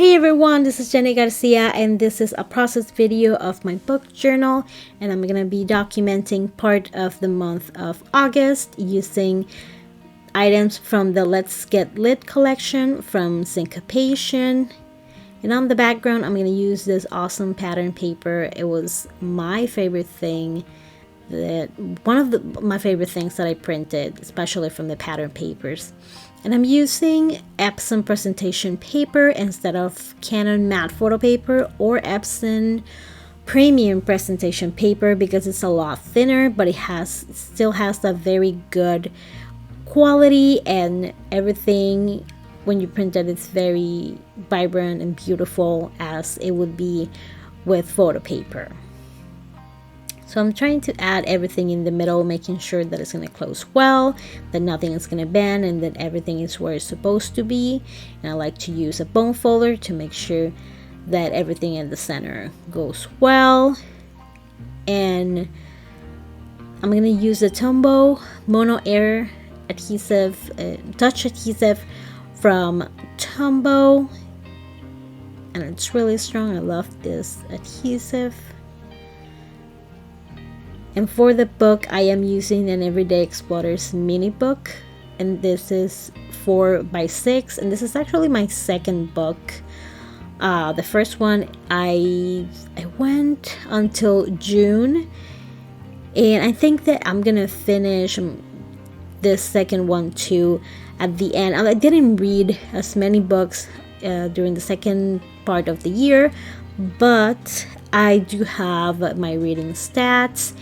Hey everyone, this is Jenny Garcia and this is a process video of my book journal, and I'm going to be documenting part of the month of August using items from the Let's Get Lit collection from Syncopation. And on the background, I'm going to use this awesome pattern paper. It was my favorite thing, my favorite things that I printed, especially from the pattern papers. And I'm using Epson presentation paper instead of Canon matte photo paper or Epson premium presentation paper because it's a lot thinner, but it still has a very good quality, and everything when you print it, it's very vibrant and beautiful as it would be with photo paper. So I'm trying to add everything in the middle, making sure that it's going to close well, that nothing is going to bend, and that everything is where it's supposed to be. And I like to use a bone folder to make sure that everything in the center goes well. And I'm going to use the Tombow Mono Air adhesive, touch adhesive from Tombow. And it's really strong. I love this adhesive. And for the book, I am using an Everyday Explorers mini book, and this is 4x6, and this is actually my second book. The first one I went until June, and I think that I'm gonna finish this second one too at the end. I didn't read as many books during the second part of the year, but I do have my reading stats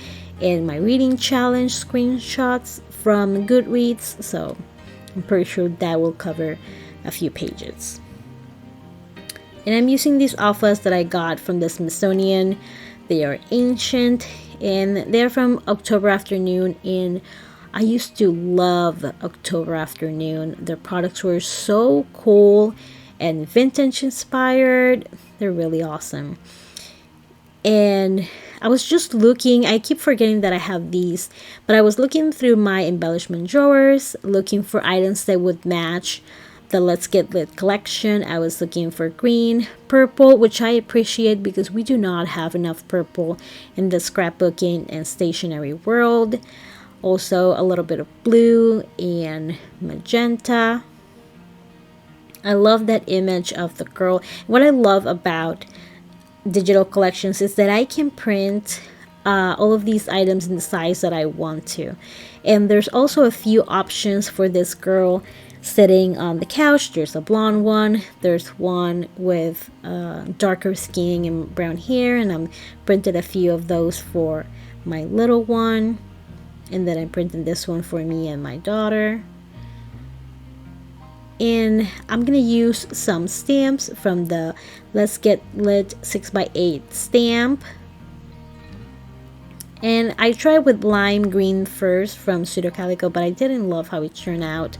and my reading challenge screenshots from Goodreads, so I'm pretty sure that will cover a few pages. And I'm using these alphas that I got from the Smithsonian. They are ancient and they're from October Afternoon, and I used to love October Afternoon. Their products were so cool and vintage inspired. They're really awesome. And I was just looking, I keep forgetting that I have these, but I was looking through my embellishment drawers, looking for items that would match the Let's Get Lit collection. I was looking for green, purple, which I appreciate because we do not have enough purple in the scrapbooking and stationery world. Also a little bit of blue and magenta. I love that image of the girl. What I love about digital collections is that I can print all of these items in the size that I want to. And there's also a few options for this girl sitting on the couch. There's a blonde one, there's one with darker skin and brown hair, and I'm printed a few of those for my little one, and then I printed this one for me and my daughter. And I'm gonna use some stamps from the Let's Get Lit 6x8 stamp. And I tried with lime green first from Pseudo Calico, but I didn't love how it turned out.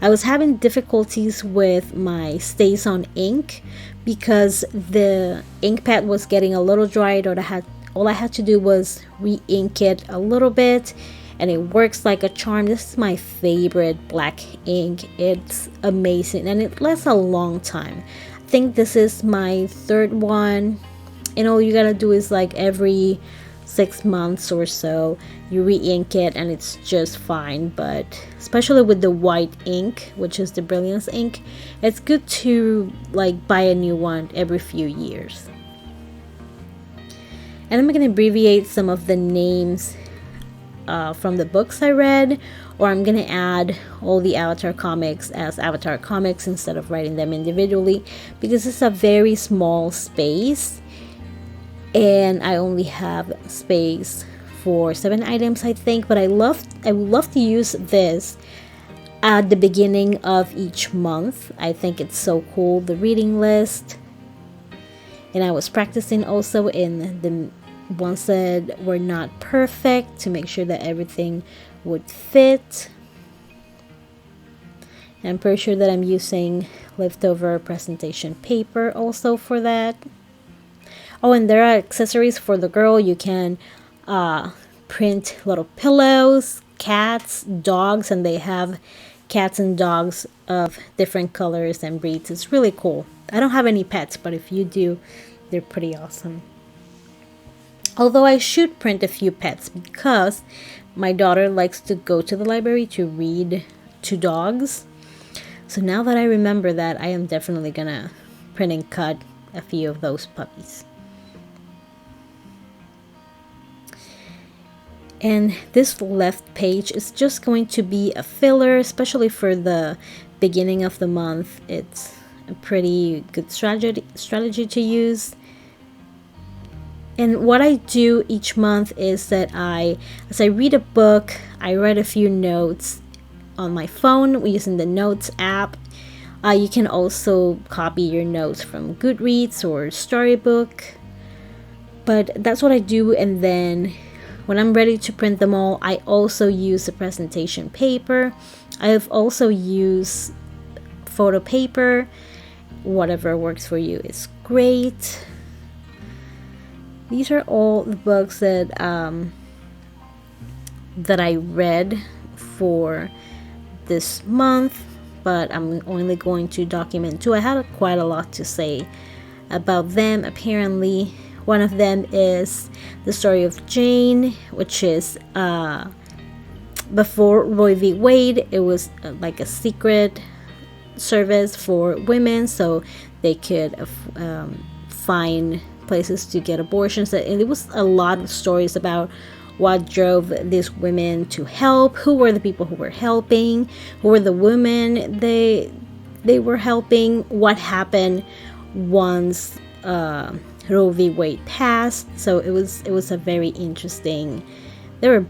I was having difficulties with my Stays On ink because the ink pad was getting a little dried, or all I had to do was re-ink it a little bit, and it works like a charm. This is my favorite black ink. It's amazing and it lasts a long time. I think this is my third one, and all you gotta do is like every 6 months or so you re-ink it and it's just fine. But especially with the white ink, which is the Brilliance ink, it's good to like buy a new one every few years. And I'm gonna abbreviate some of the names from the books I read, or I'm gonna add all the Avatar comics as Avatar comics instead of writing them individually, because it's a very small space and I only have space for 7 items, I think. But I would love to use this at the beginning of each month. I think it's so cool, the reading list. And I was practicing also in the ones that were not perfect to make sure that everything would fit. And I'm pretty sure that I'm using leftover presentation paper also for that. Oh, and there are accessories for the girl. You can print little pillows, cats, dogs, and they have cats and dogs of different colors and breeds. It's really cool. I don't have any pets, but if you do, they're pretty awesome. Although I should print a few pets because my daughter likes to go to the library to read to dogs. So now that I remember that, I am definitely gonna print and cut a few of those puppies. And this left page is just going to be a filler, especially for the beginning of the month. It's a pretty good strategy to use. And what I do each month is that as I read a book, I write a few notes on my phone using the Notes app. You can also copy your notes from Goodreads or Storybook. But that's what I do, and then when I'm ready to print them all, I also use a presentation paper. I've also used photo paper. Whatever works for you is great. These are all the books that I read for this month, but I'm only going to document 2. I had quite a lot to say about them. Apparently, one of them is The Story of Jane, which is before Roe v. Wade. It was like a secret service for women, so they could find places to get abortions. And it was a lot of stories about what drove these women to help, who were the people who were helping, who were the women they were helping, what happened once Roe v. Wade passed. So it was a very interesting. There were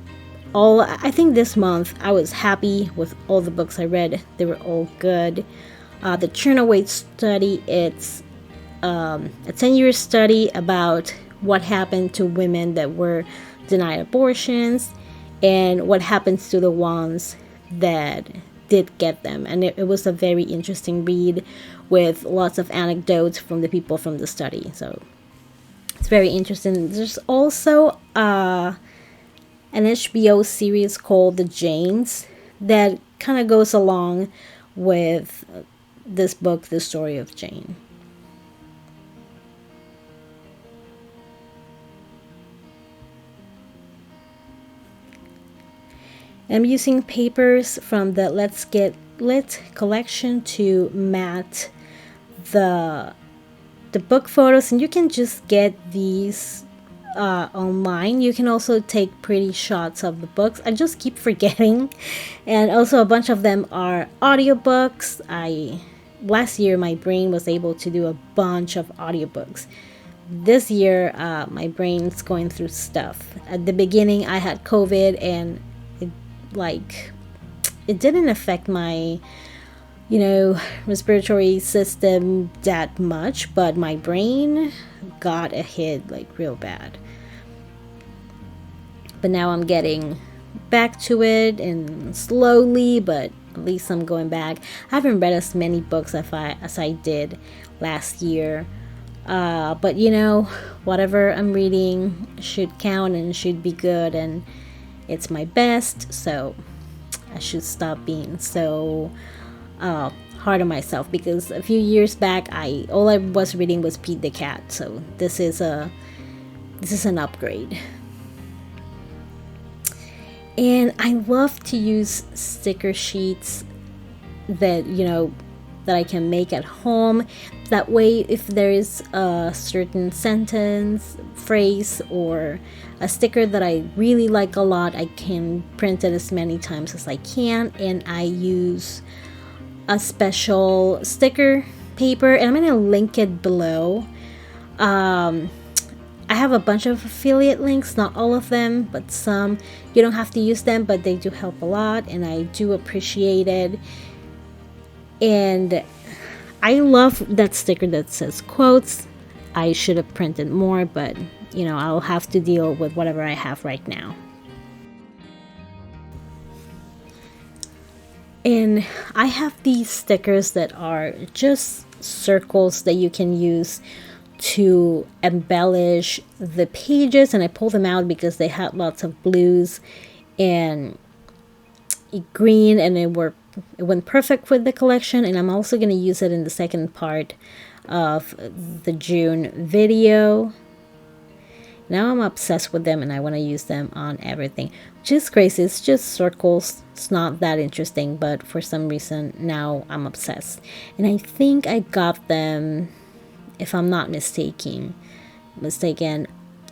all, I think this month I was happy with all the books I read. They were all good. The Chernobyl study, it's a 10-year study about what happened to women that were denied abortions and what happens to the ones that did get them. And it was a very interesting read with lots of anecdotes from the people from the study. So it's very interesting. There's also an HBO series called The Janes that kind of goes along with this book, The Story of Jane. I'm using papers from the Let's Get Lit collection to mat the book photos, and you can just get these online. You can also take pretty shots of the books. I just keep forgetting. And also a bunch of them are audiobooks. Last year my brain was able to do a bunch of audiobooks. This year my brain's going through stuff. At the beginning I had COVID, and it didn't affect my respiratory system that much, but my brain got a hit real bad. But now I'm getting back to it, and slowly, but at least I'm going back. I haven't read as many books as I did last year, but whatever I'm reading should count and should be good, and it's my best, so I should stop being so hard on myself, because a few years back all I was reading was Pete the Cat. So this is an upgrade. And I love to use sticker sheets that that I can make at home. That way, if there is a certain sentence, phrase, or a sticker that I really like a lot, I can print it as many times as I can. And I use a special sticker paper, and I'm going to link it below. I have a bunch of affiliate links, not all of them, but some. You don't have to use them, but they do help a lot, and I do appreciate it. And I love that sticker that says quotes. I should have printed more, but I'll have to deal with whatever I have right now. And I have these stickers that are just circles that you can use to embellish the pages, and I pulled them out because they had lots of blues and green, and they were it went perfect with the collection, and I'm also going to use it in the second part of the June video. Now I'm obsessed with them and I want to use them on everything, which is crazy. It's just circles. It's not that interesting, but for some reason now I'm obsessed. And I think I got them, if I'm not mistaken,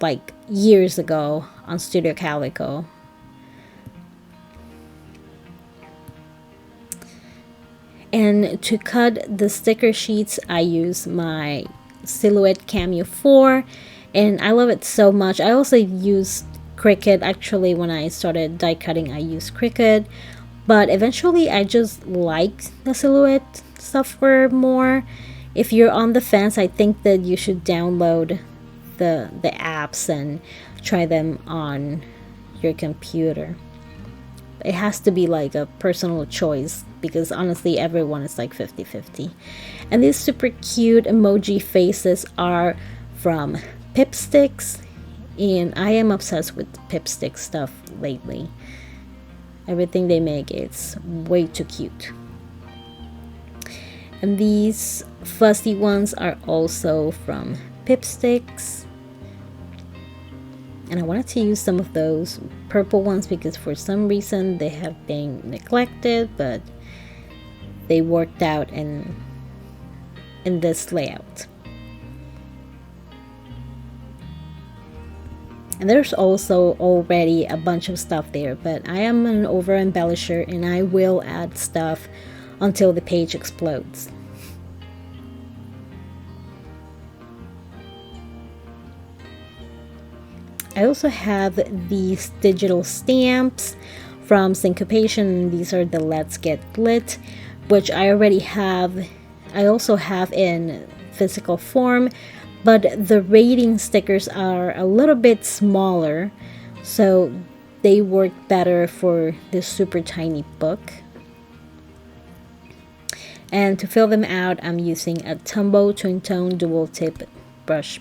like years ago on Studio Calico. And to cut the sticker sheets, I use my Silhouette Cameo 4, and I love it so much. I also use Cricut. Actually, when I started die cutting, I used Cricut, but eventually I just like the Silhouette software more. If you're on the fence, I think that you should download the apps and try them on your computer. It has to be like a personal choice, because honestly everyone is like 50-50. And these super cute emoji faces are from Pipsticks, and I am obsessed with Pipstick stuff lately. Everything they make is way too cute. And these fuzzy ones are also from Pipsticks, and I wanted to use some of those purple ones because for some reason they have been neglected, but they worked out in this layout. And there's also already a bunch of stuff there, but I am an over embellisher and I will add stuff until the page explodes. I also have these digital stamps from Syncopation. These are the Let's Get Lit, which I already have. I also have in physical form, but the rating stickers are a little bit smaller, so they work better for this super tiny book. And to fill them out, I'm using a Tombow Twin Tone Dual Tip brush,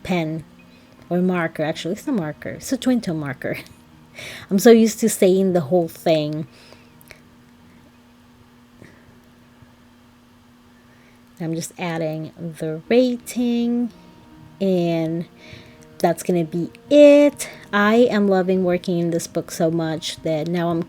pen. Or marker. Actually, it's a marker. It's a twin tone marker. I'm so used to saying the whole thing. I'm just adding the rating, and that's gonna be it. I am loving working in this book so much that now I'm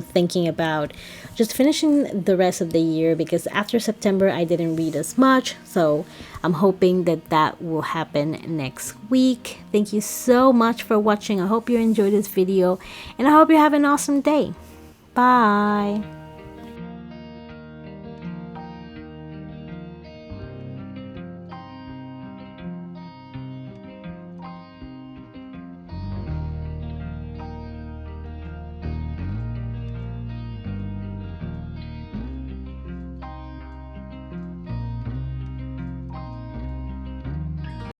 thinking about just finishing the rest of the year, because after September I didn't read as much, so I'm hoping that will happen next week. Thank you so much for watching. I hope you enjoyed this video, and I hope you have an awesome day. Bye.